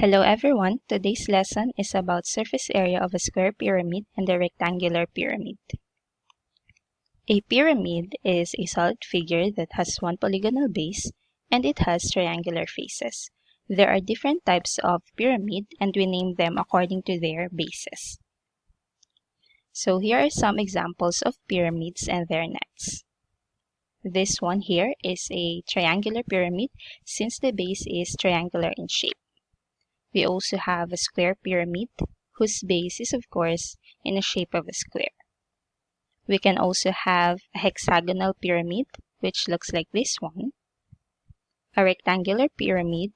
Hello everyone, today's lesson is about surface area of a square pyramid and a rectangular pyramid. A pyramid is a solid figure that has one polygonal base and it has triangular faces. There are different types of pyramid and we name them according to their bases. So here are some examples of pyramids and their nets. This one here is a triangular pyramid since the base is triangular in shape. We also have a square pyramid, whose base is of course in the shape of a square. We can also have a hexagonal pyramid, which looks like this one, a rectangular pyramid,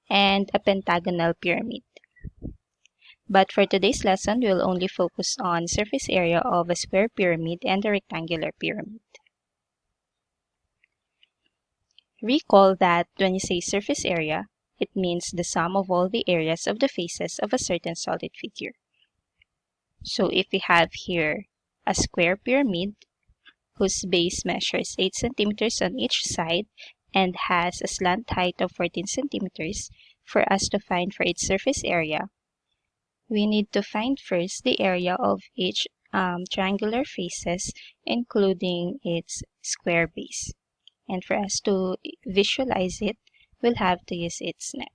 and a pentagonal pyramid. But for today's lesson, we'll only focus on surface area of a square pyramid and a rectangular pyramid. Recall that when you say surface area, it means the sum of all the areas of the faces of a certain solid figure. So if we have here a square pyramid whose base measures 8 centimeters on each side and has a slant height of 14 centimeters, for us to find for its surface area, we need to find first the area of each triangular faces, including its square base. And for us to visualize it, we'll have to use its net.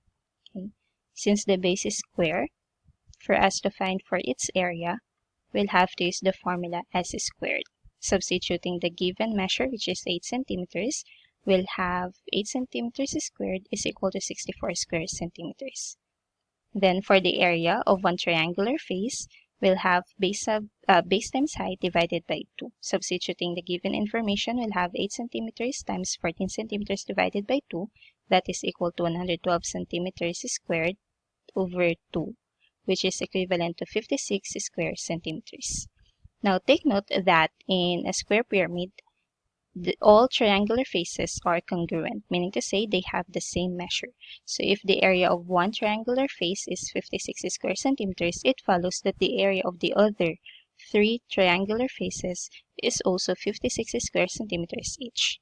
Okay. Since the base is square, for us to find for its area, we'll have to use the formula s squared. Substituting the given measure, which is 8 centimeters, we'll have 8 centimeters squared is equal to 64 square centimeters. Then for the area of one triangular face, we'll have base times height divided by 2. Substituting the given information, we'll have 8 centimeters times 14 centimeters divided by 2. That is equal to 112 centimeters squared over 2, which is equivalent to 56 square centimeters. Now take note that in a square pyramid, all triangular faces are congruent, meaning to say they have the same measure. So if the area of one triangular face is 56 square centimeters, it follows that the area of the other 3 triangular faces is also 56 square centimeters each.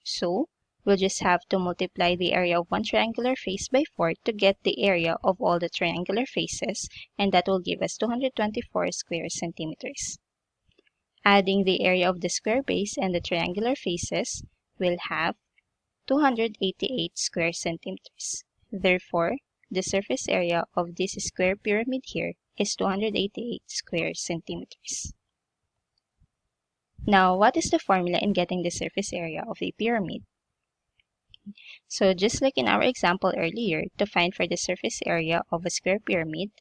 So we'll just have to multiply the area of one triangular face by 4 to get the area of all the triangular faces, and that will give us 224 square centimeters. Adding the area of the square base and the triangular faces, we'll have 288 square centimeters. Therefore, the surface area of this square pyramid here is 288 square centimeters. Now, what is the formula in getting the surface area of a pyramid? So just like in our example earlier, to find for the surface area of a square pyramid,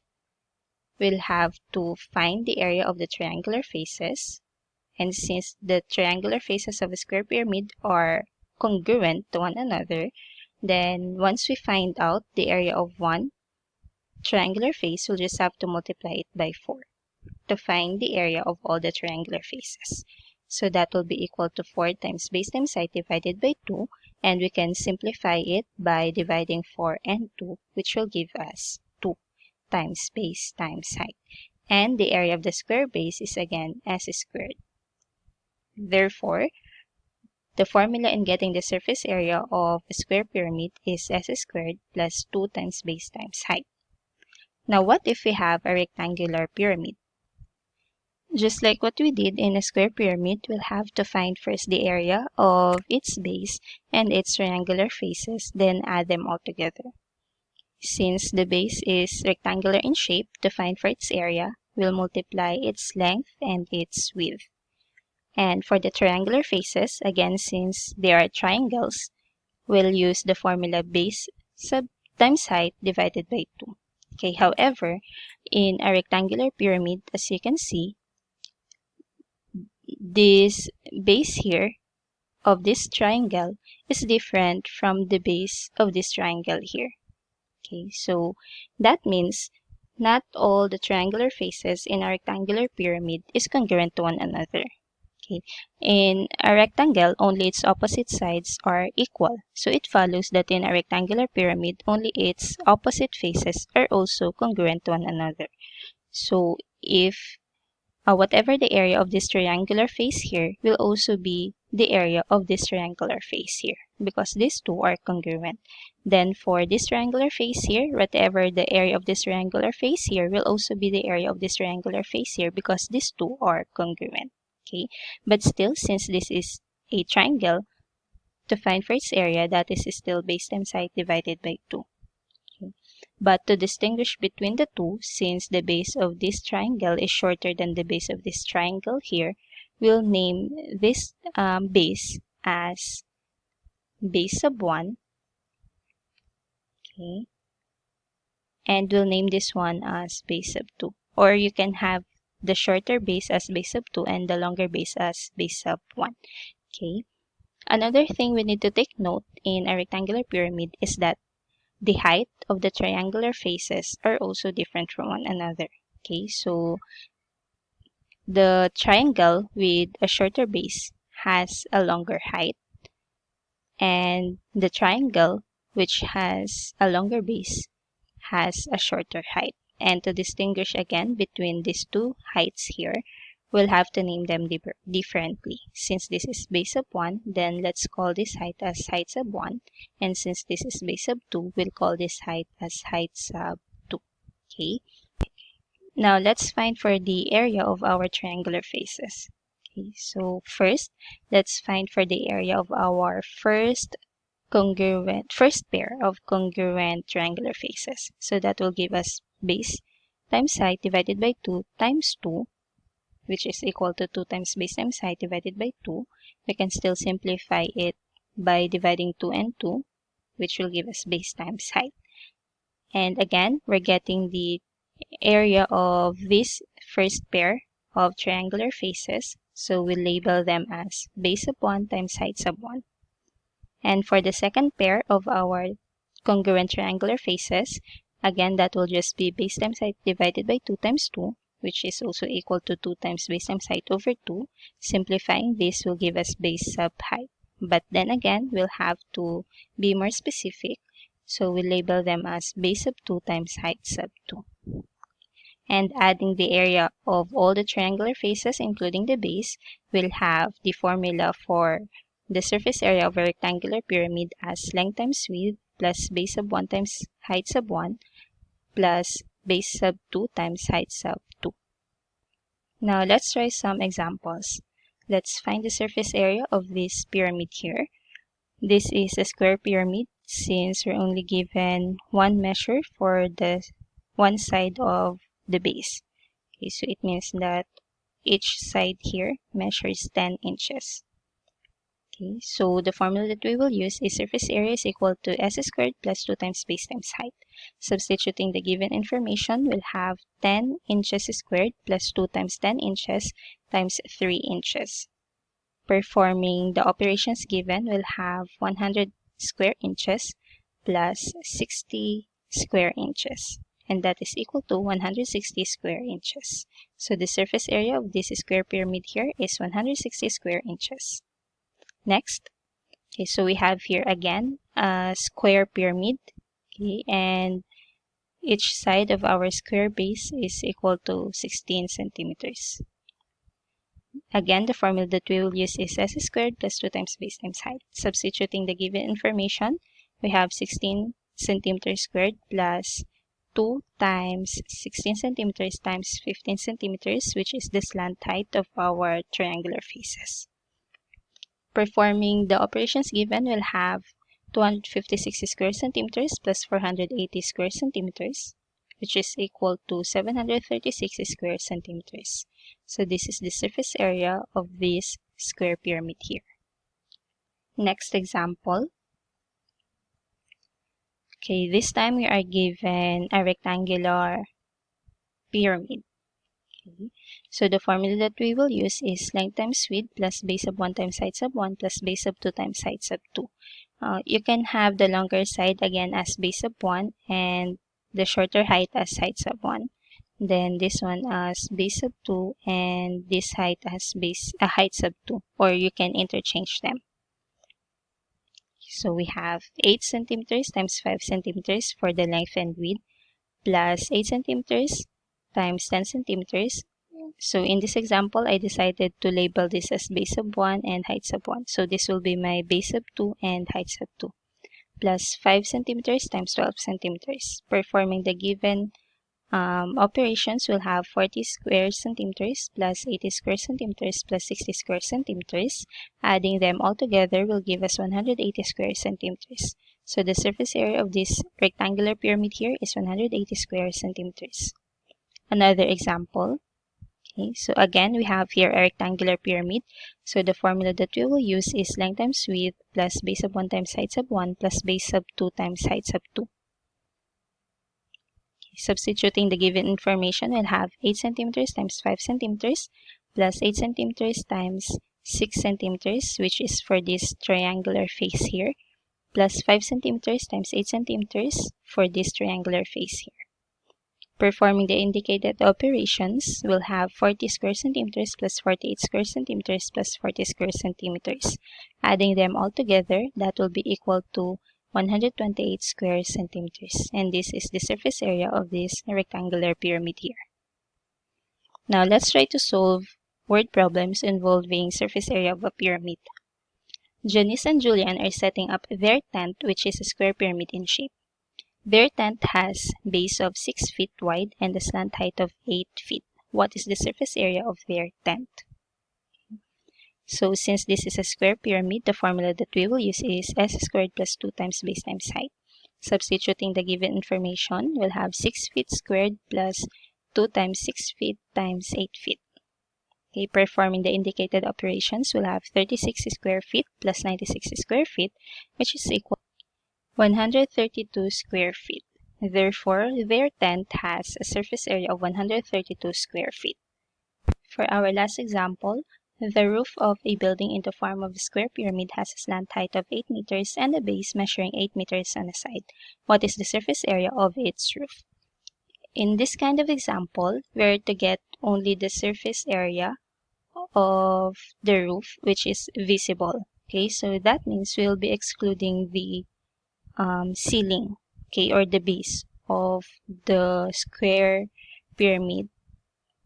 we'll have to find the area of the triangular faces. And since the triangular faces of a square pyramid are congruent to one another, then once we find out the area of one triangular face, we'll just have to multiply it by 4 to find the area of all the triangular faces. So that will be equal to 4 times base times height divided by 2, and we can simplify it by dividing 4 and 2, which will give us 2 times base times height. And the area of the square base is again s squared. Therefore, the formula in getting the surface area of a square pyramid is s squared plus 2 times base times height. Now, what if we have a rectangular pyramid? Just like what we did in a square pyramid, we'll have to find first the area of its base and its triangular faces, then add them all together. Since the base is rectangular in shape, to find for its area, we'll multiply its length and its width. And for the triangular faces, again, since they are triangles, we'll use the formula base times height divided by 2. Okay, however, in a rectangular pyramid, as you can see, this base here of this triangle is different from the base of this triangle here. Okay, so that means not all the triangular faces in a rectangular pyramid is congruent to one another. Okay. In a rectangle, only its opposite sides are equal. So it follows that in a rectangular pyramid, only its opposite faces are also congruent to one another. So if whatever the area of this triangular face here will also be the area of this triangular face here because these two are congruent. Then for this triangular face here, whatever the area of this triangular face here will also be the area of this triangular face here because these two are congruent. Okay, but still, since this is a triangle, to find for its area, that is still base times height divided by 2. Okay. But to distinguish between the two, since the base of this triangle is shorter than the base of this triangle here, we'll name this base as base sub 1. Okay. And we'll name this one as base sub 2. Or you can have the shorter base as base sub 2 and the longer base as base sub 1. Okay. Another thing we need to take note in a rectangular pyramid is that the height of the triangular faces are also different from one another. Okay, so the triangle with a shorter base has a longer height, and the triangle which has a longer base has a shorter height. And to distinguish again between these two heights here, we'll have to name them differently. Since this is base sub 1, then let's call this height as height sub 1. And since this is base sub 2, we'll call this height as height sub 2. Okay. Now let's find for the area of our triangular faces. Okay, so first, let's find for the area of our first pair of congruent triangular faces. So that will give us base times height divided by 2 times 2, which is equal to 2 times base times height divided by 2. We can still simplify it by dividing 2 and 2, which will give us base times height. And again, we're getting the area of this first pair of triangular faces. So we'll label them as base sub 1 times height sub 1. And for the second pair of our congruent triangular faces, again, that will just be base times height divided by 2 times 2, which is also equal to 2 times base times height over 2. Simplifying this will give us base sub height. But then again, we'll have to be more specific. So we'll label them as base sub 2 times height sub 2. And adding the area of all the triangular faces, including the base, we'll have the formula for the surface area of a rectangular pyramid as length times width plus base sub 1 times height sub 1 plus base sub 2 times height sub 2. Now let's try some examples. Let's find the surface area of this pyramid here. This is a square pyramid since we're only given one measure for the one side of the base. Okay, so it means that each side here measures 10 inches. Okay, so the formula that we will use is surface area is equal to s squared plus 2 times base times height. Substituting the given information, we'll have 10 inches squared plus 2 times 10 inches times 3 inches. Performing the operations given, we'll have 100 square inches plus 60 square inches. And that is equal to 160 square inches. So the surface area of this square pyramid here is 160 square inches. Next, okay, so we have here again a square pyramid, okay, and each side of our square base is equal to 16 centimeters. Again, the formula that we will use is s squared plus 2 times base times height. Substituting the given information, we have 16 centimeters squared plus 2 times 16 centimeters times 15 centimeters, which is the slant height of our triangular faces. Performing the operations given, we'll have 256 square centimeters plus 480 square centimeters, which is equal to 736 square centimeters. So this is the surface area of this square pyramid here. Next example. Okay, this time we are given a rectangular pyramid. Okay. So the formula that we will use is length times width plus base sub 1 times height sub 1 plus base sub 2 times height sub 2. You can have the longer side again as base sub 1 and the shorter height as height sub 1. Then this one as base sub 2 and this height as height sub 2, or you can interchange them. So we have 8 centimeters times 5 centimeters for the length and width plus 8 centimeters times 10 centimeters So in this example, I decided to label this as base of 1 and height of 1. So this will be my base of 2 and height of 2 plus 5 centimeters times 12 centimeters. Performing the given operations, will have 40 square centimeters plus 80 square centimeters plus 60 square centimeters. Adding them all together will give us 180 square centimeters. So the surface area of this rectangular pyramid here is 180 square centimeters. Another example. Okay, so again, we have here a rectangular pyramid. So the formula that we will use is length times width plus base of 1 times height of 1 plus base of 2 times height of 2. Substituting the given information, we'll have 8 centimeters times 5 centimeters plus 8 centimeters times 6 centimeters, which is for this triangular face here, plus 5 centimeters times 8 centimeters for this triangular face here. Performing the indicated operations, we'll have 40 square centimeters plus 48 square centimeters plus 40 square centimeters. Adding them all together, that will be equal to 128 square centimeters. And this is the surface area of this rectangular pyramid here. Now let's try to solve word problems involving surface area of a pyramid. Janice and Julian are setting up their tent, which is a square pyramid in shape. Their tent has base of 6 feet wide and a slant height of 8 feet. What is the surface area of their tent? So since this is a square pyramid, the formula that we will use is s squared plus 2 times base times height. Substituting the given information, we'll have 6 feet squared plus 2 times 6 feet times 8 feet. Okay, performing the indicated operations, we'll have 36 square feet plus 96 square feet, which is equal to 132 square feet. Therefore, their tent has a surface area of 132 square feet. For our last example, the roof of a building in the form of a square pyramid has a slant height of 8 meters and a base measuring 8 meters on a side. What is the surface area of its roof? In this kind of example, we're to get only the surface area of the roof, which is visible. Okay, so that means we'll be excluding the ceiling, okay, or the base of the square pyramid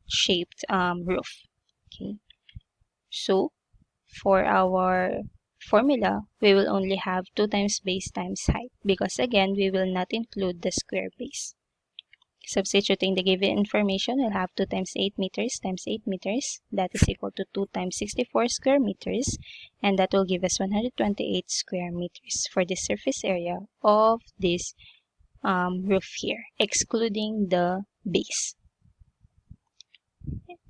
shaped roof. Okay, so for our formula, we will only have 2 times base times height because again, we will not include the square base. Substituting the given information, we'll have 2 times 8 meters times 8 meters. That is equal to 2 times 64 square meters. And that will give us 128 square meters for the surface area of this roof here, excluding the base.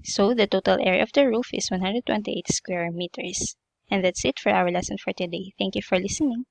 So the total area of the roof is 128 square meters. And that's it for our lesson for today. Thank you for listening.